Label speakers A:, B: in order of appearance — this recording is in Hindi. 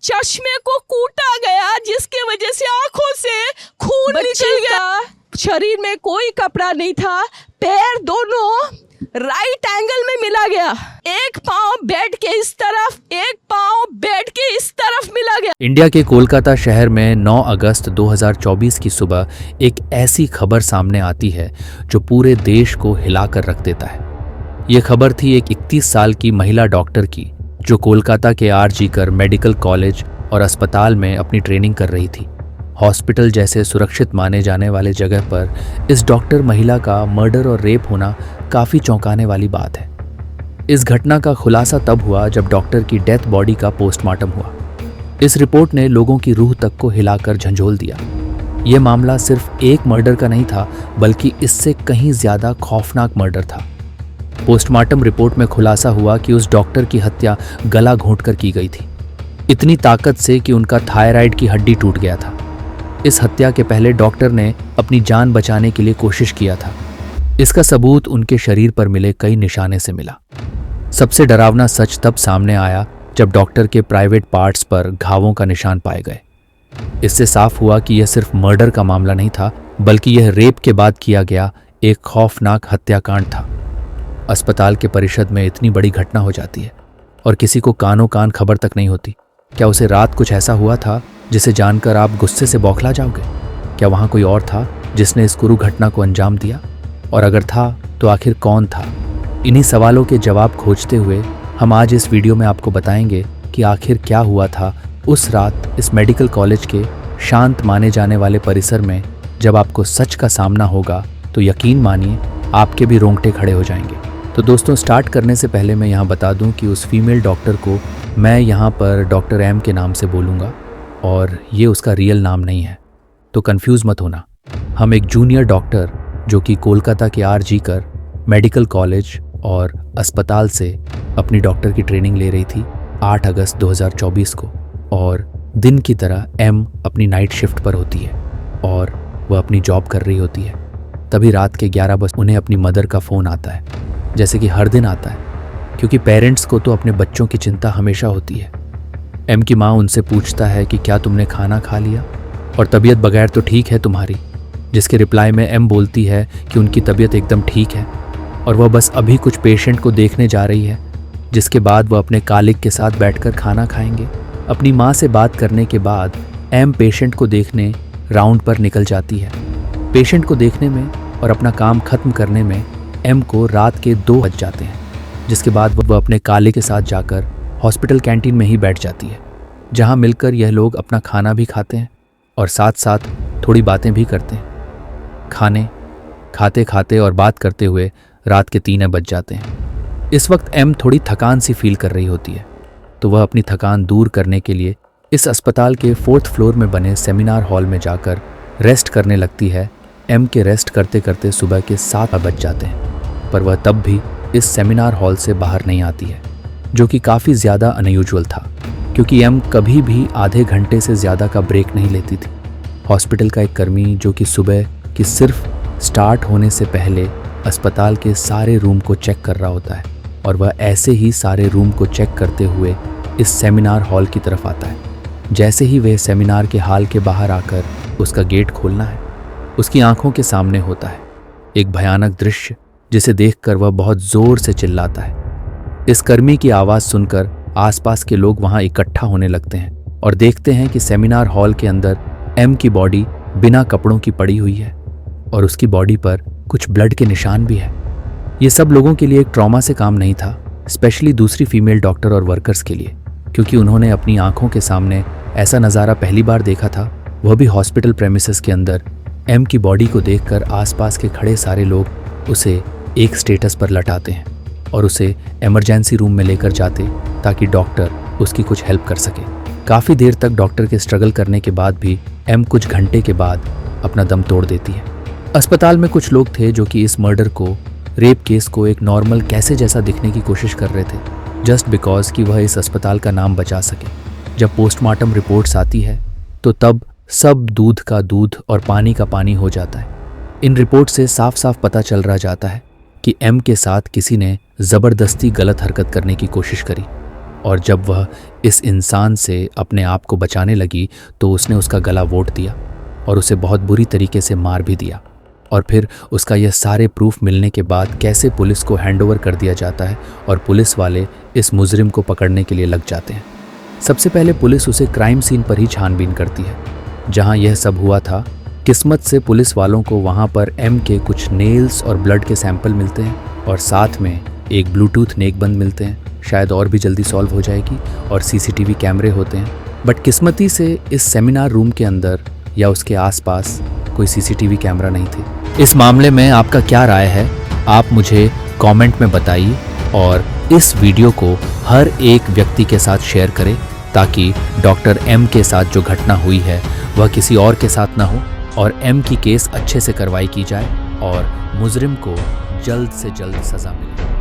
A: चश्मे को कूटा गया जिसके वजह से आंखों से खून निकल गया। शरीर में कोई कपड़ा नहीं था, पैर दोनों राइट एंगल में मिला गया, एक पांव बेड के इस तरफ, एक पांव बेड के इस तरफ मिला गया।
B: इंडिया के कोलकाता शहर में 9 अगस्त 2024 की सुबह एक ऐसी खबर सामने आती है जो पूरे देश को हिलाकर रख देता है। ये खबर थी एक 31 साल की महिला डॉक्टर की जो कोलकाता के आरजी कर मेडिकल कॉलेज और अस्पताल में अपनी ट्रेनिंग कर रही थी। हॉस्पिटल जैसे सुरक्षित माने जाने वाले जगह पर इस डॉक्टर महिला का मर्डर और रेप होना काफ़ी चौंकाने वाली बात है। इस घटना का खुलासा तब हुआ जब डॉक्टर की डेथ बॉडी का पोस्टमार्टम हुआ। इस रिपोर्ट ने लोगों की रूह तक को हिलाकर झंझोल दिया। ये मामला सिर्फ एक मर्डर का नहीं था, बल्कि इससे कहीं ज़्यादा खौफनाक मर्डर था। पोस्टमार्टम रिपोर्ट में खुलासा हुआ कि उस डॉक्टर की हत्या गला घोंटकर की गई थी, इतनी ताकत से कि उनका थायराइड की हड्डी टूट गया था। इस हत्या के पहले डॉक्टर ने अपनी जान बचाने के लिए कोशिश किया था। इसका सबूत उनके शरीर पर मिले कई निशाने से मिला। सबसे डरावना सच तब सामने आया जब डॉक्टर के प्राइवेट पार्ट्स पर घावों का निशान पाए गए। इससे साफ हुआ कि यह सिर्फ मर्डर का मामला नहीं था, बल्कि यह रेप के बाद किया गया एक खौफनाक हत्याकांड था। अस्पताल के परिषद में इतनी बड़ी घटना हो जाती है और किसी को कानों कान खबर तक नहीं होती। क्या उसे रात कुछ ऐसा हुआ था जिसे जानकर आप गुस्से से बौखला जाओगे? क्या वहाँ कोई और था जिसने इस क्रूर घटना को अंजाम दिया? और अगर था तो आखिर कौन था? इन्हीं सवालों के जवाब खोजते हुए हम आज इस वीडियो में आपको बताएंगे कि आखिर क्या हुआ था उस रात इस मेडिकल कॉलेज के शांत माने जाने वाले परिसर में। जब आपको सच का सामना होगा तो यकीन मानिए आपके भी रोंगटे खड़े हो जाएंगे। तो दोस्तों, स्टार्ट करने से पहले मैं यहाँ बता दूँ कि उस फीमेल डॉक्टर को मैं यहाँ पर डॉक्टर एम के नाम से बोलूँगा और ये उसका रियल नाम नहीं है, तो कंफ्यूज मत होना। हम एक जूनियर डॉक्टर जो कि कोलकाता के आरजी कर मेडिकल कॉलेज और अस्पताल से अपनी डॉक्टर की ट्रेनिंग ले रही थी 8 अगस्त 2024 को, और दिन की तरह एम अपनी नाइट शिफ्ट पर होती है और वह अपनी जॉब कर रही होती है। तभी रात के 11 बजे उन्हें अपनी मदर का फ़ोन आता है, जैसे कि हर दिन आता है, क्योंकि पेरेंट्स को तो अपने बच्चों की चिंता हमेशा होती है। एम की माँ उनसे पूछता है कि क्या तुमने खाना खा लिया और तबीयत बगैर तो ठीक है तुम्हारी, जिसके रिप्लाई में एम बोलती है कि उनकी तबीयत एकदम ठीक है और वह बस अभी कुछ पेशेंट को देखने जा रही है, जिसके बाद वह अपने कालिक के साथ बैठकर खाना खाएंगे। अपनी माँ से बात करने के बाद एम पेशेंट को देखने राउंड पर निकल जाती है। पेशेंट को देखने में और अपना काम खत्म करने में एम को रात के 2 बज जाते हैं, जिसके बाद वह अपने कालिक के साथ जाकर हॉस्पिटल कैंटीन में ही बैठ जाती है, जहां मिलकर यह लोग अपना खाना भी खाते हैं और साथ साथ थोड़ी बातें भी करते हैं। खाते खाते और बात करते हुए रात के 3 बज जाते हैं। इस वक्त एम थोड़ी थकान सी फील कर रही होती है, तो वह अपनी थकान दूर करने के लिए इस अस्पताल के 4th फ्लोर में बने सेमिनार हॉल में जाकर रेस्ट करने लगती है। एम के रेस्ट करते करते सुबह के 7 बज जाते हैं, पर वह तब भी इस सेमिनार हॉल से बाहर नहीं आती है, जो कि काफ़ी ज़्यादा अनयूजुअल था, क्योंकि एम कभी भी आधे घंटे से ज़्यादा का ब्रेक नहीं लेती थी। हॉस्पिटल का एक कर्मी जो कि सुबह की सिर्फ स्टार्ट होने से पहले अस्पताल के सारे रूम को चेक कर रहा होता है, और वह ऐसे ही सारे रूम को चेक करते हुए इस सेमिनार हॉल की तरफ आता है। जैसे ही वह सेमिनार के हॉल के बाहर आकर उसका गेट खोलना है, उसकी आंखों के सामने होता है एक भयानक दृश्य, जिसे देखकर वह बहुत ज़ोर से चिल्लाता है। इस कर्मी की आवाज़ सुनकर आसपास के लोग वहां इकट्ठा होने लगते हैं और देखते हैं कि सेमिनार हॉल के अंदर एम की बॉडी बिना कपड़ों की पड़ी हुई है और उसकी बॉडी पर कुछ ब्लड के निशान भी है। ये सब लोगों के लिए एक ट्रॉमा से काम नहीं था, स्पेशली दूसरी फीमेल डॉक्टर और वर्कर्स के लिए, क्योंकि उन्होंने अपनी आंखों के सामने ऐसा नज़ारा पहली बार देखा था, वह भी हॉस्पिटल प्रेमिसेस के अंदर। एम की बॉडी को देखकर आसपास के खड़े सारे लोग उसे एक स्टेटस पर लटाते हैं और उसे इमरजेंसी रूम में लेकर जाते ताकि डॉक्टर उसकी कुछ हेल्प कर सके। काफ़ी देर तक डॉक्टर के स्ट्रगल करने के बाद भी एम कुछ घंटे के बाद अपना दम तोड़ देती है। अस्पताल में कुछ लोग थे जो कि इस मर्डर को, रेप केस को एक नॉर्मल कैसे जैसा दिखने की कोशिश कर रहे थे, जस्ट बिकॉज कि वह इस अस्पताल का नाम बचा सके। जब पोस्टमार्टम रिपोर्ट्स आती है तो तब सब दूध का दूध और पानी का पानी हो जाता है। इन रिपोर्ट से साफ साफ पता चल रहा जाता है कि एम के साथ किसी ने ज़बरदस्ती गलत हरकत करने की कोशिश करी। और जब वह इस इंसान से अपने आप को बचाने लगी तो उसने उसका गला वोट दिया और उसे बहुत बुरी तरीके से मार भी दिया। और फिर उसका यह सारे प्रूफ मिलने के बाद कैसे पुलिस को हैंडओवर कर दिया जाता है और पुलिस वाले इस मुजरिम को पकड़ने के लिए लग जाते हैं। सबसे पहले पुलिस उसे क्राइम सीन पर ही छानबीन करती है जहां यह सब हुआ था। किस्मत से पुलिस वालों को वहां पर एम के कुछ नेल्स और ब्लड के सैंपल मिलते हैं और साथ में एक ब्लूटूथ नेकबंद मिलते हैं, शायद और भी जल्दी सॉल्व हो जाएगी, और सीसीटीवी कैमरे होते हैं। बट किस्मती से इस सेमिनार रूम के अंदर या उसके आसपास कोई सीसीटीवी कैमरा नहीं थे। इस मामले में आपका क्या राय है, आप मुझे कमेंट में बताइए और इस वीडियो को हर एक व्यक्ति के साथ शेयर करें ताकि डॉक्टर एम के साथ जो घटना हुई है वह किसी और के साथ ना हो और एम की केस अच्छे से कार्रवाई की जाए और मुजरिम को जल्द से जल्द सज़ा मिले।